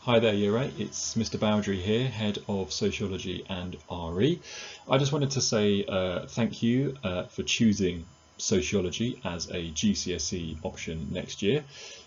Hi there, Year 8. It's Mr. Bowdery here, Head of Sociology and RE. I just wanted to say thank you for choosing Sociology as a GCSE option next year.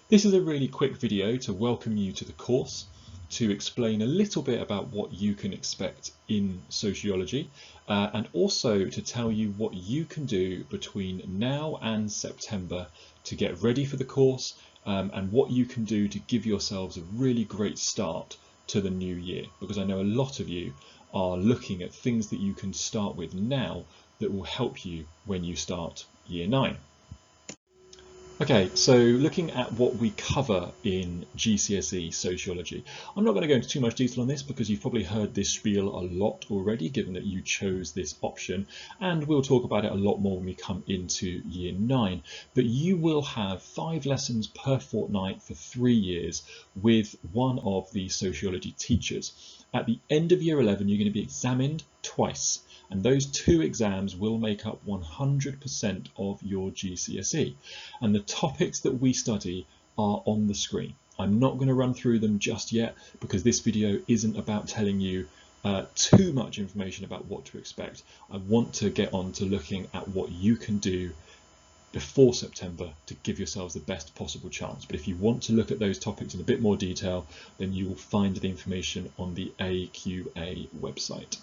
This is a really quick video to welcome you to the course, to explain a little bit about what you can expect in Sociology, and also to tell you what you can do between now and September to get ready for the course, and what you can do to give yourselves a really great start to the new year, because I know a lot of you are looking at things that you can start with now that will help you when you start Year 9. Okay, so looking at what we cover in GCSE Sociology. I'm not going to go into too much detail on this because you've probably heard this spiel a lot already, given that you chose this option, and we'll talk about it a lot more when we come into Year 9. But you will have 5 lessons per fortnight for 3 years with one of the sociology teachers. At the end of Year 11, you're going to be examined twice. And those 2 exams will make up 100% of your GCSE. And the topics that we study are on the screen. I'm not going to run through them just yet because this video isn't about telling you too much information about what to expect. I want to get on to looking at what you can do before September to give yourselves the best possible chance. But if you want to look at those topics in a bit more detail, then you will find the information on the AQA website.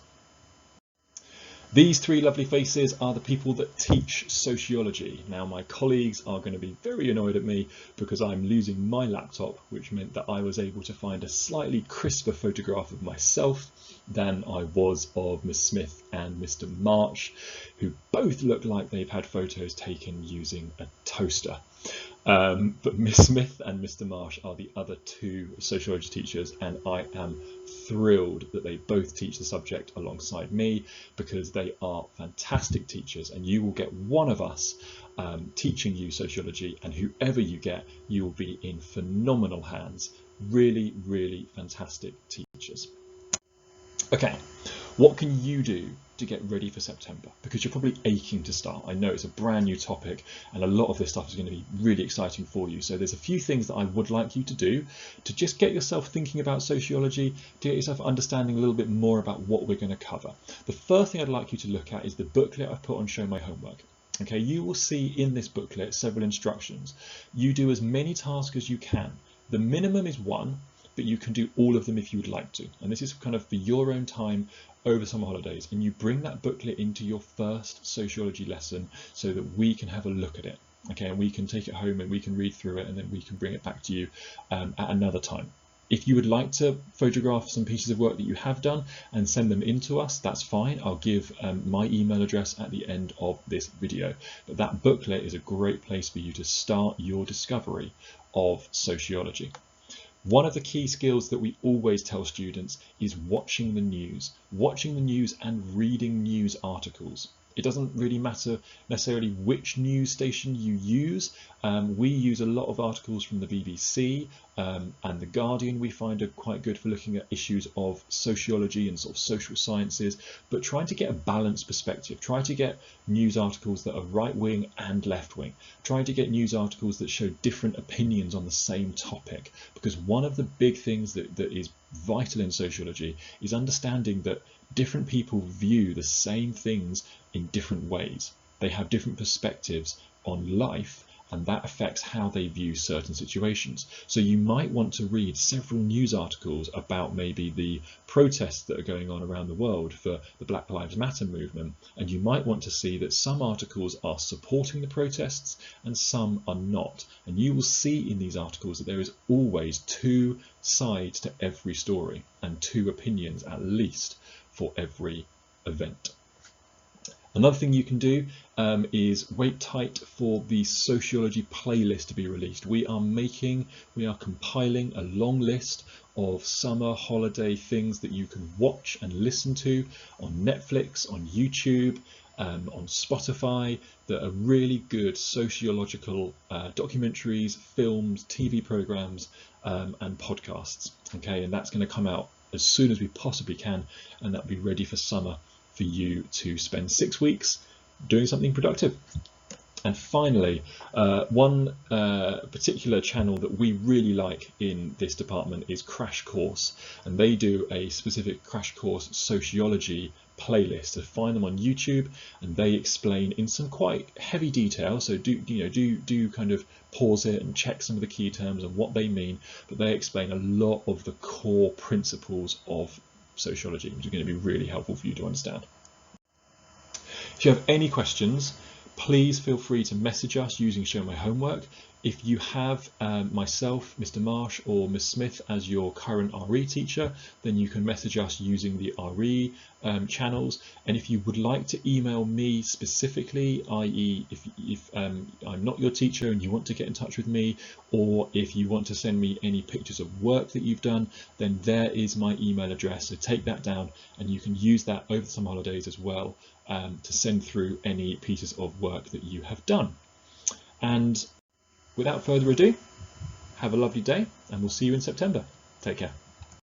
These 3 lovely faces are the people that teach sociology. Now, my colleagues are going to be very annoyed at me because I'm losing my laptop, which meant that I was able to find a slightly crisper photograph of myself than I was of Miss Smith and Mr. Marsh, who both look like they've had photos taken using a toaster. But Miss Smith and Mr. Marsh are the other 2 sociology teachers, and I am thrilled that they both teach the subject alongside me because they are fantastic teachers, and you will get one of us teaching you sociology, and whoever you get, you will be in phenomenal hands. Really, really fantastic teachers. Okay, what can you do to get ready for September? Because you're probably aching to start. I know it's a brand new topic and a lot of this stuff is going to be really exciting for you. So there's a few things that I would like you to do to just get yourself thinking about sociology, to get yourself understanding a little bit more about what we're going to cover. The first thing I'd like you to look at is the booklet I've put on Show My Homework. Okay, you will see in this booklet several instructions. You do as many tasks as you can. The minimum is 1, but you can do all of them if you would like to. And this is kind of for your own time over summer holidays. And you bring that booklet into your first sociology lesson so that we can have a look at it. Okay, and we can take it home and we can read through it, and then we can bring it back to you at another time. If you would like to photograph some pieces of work that you have done and send them in to us, that's fine. I'll give my email address at the end of this video. But that booklet is a great place for you to start your discovery of sociology. One of the key skills that we always tell students is watching the news and reading news articles. It doesn't really matter necessarily which news station you use. We use a lot of articles from the BBC and The Guardian. We find are quite good for looking at issues of sociology and sort of social sciences, but trying to get a balanced perspective. Try to get news articles that are right-wing and left-wing. Trying to get news articles that show different opinions on the same topic, because one of the big things that is vital in sociology is understanding that different people view the same things in different ways. They have different perspectives on life, and that affects how they view certain situations. So you might want to read several news articles about maybe the protests that are going on around the world for the Black Lives Matter movement, and you might want to see that some articles are supporting the protests and some are not. And you will see in these articles that there is always 2 sides to every story and 2 opinions at least for every event. Another thing you can do is wait tight for the sociology playlist to be released. We are compiling a long list of summer holiday things that you can watch and listen to on Netflix, on YouTube, on Spotify, that are really good sociological documentaries, films, TV programs, and podcasts. Okay, and that's going to come out as soon as we possibly can, and that'll be ready for summer for you to spend 6 weeks doing something productive. And finally, one particular channel that we really like in this department is Crash Course, and they do a specific Crash Course Sociology playlist. So find them on YouTube, and they explain in some quite heavy detail. So do kind of pause it and check some of the key terms and what they mean. But they explain a lot of the core principles of sociology, which is going to be really helpful for you to understand. If you have any questions, please feel free to message us using Show My Homework. If you have myself, Mr. Marsh or Ms. Smith as your current RE teacher, then you can message us using the RE channels. And if you would like to email me specifically, i.e. if I'm not your teacher and you want to get in touch with me, or if you want to send me any pictures of work that you've done, then there is my email address. So take that down, and you can use that over the summer holidays as well to send through any pieces of work that you have done. And without further ado, have a lovely day, and we'll see you in September. Take care.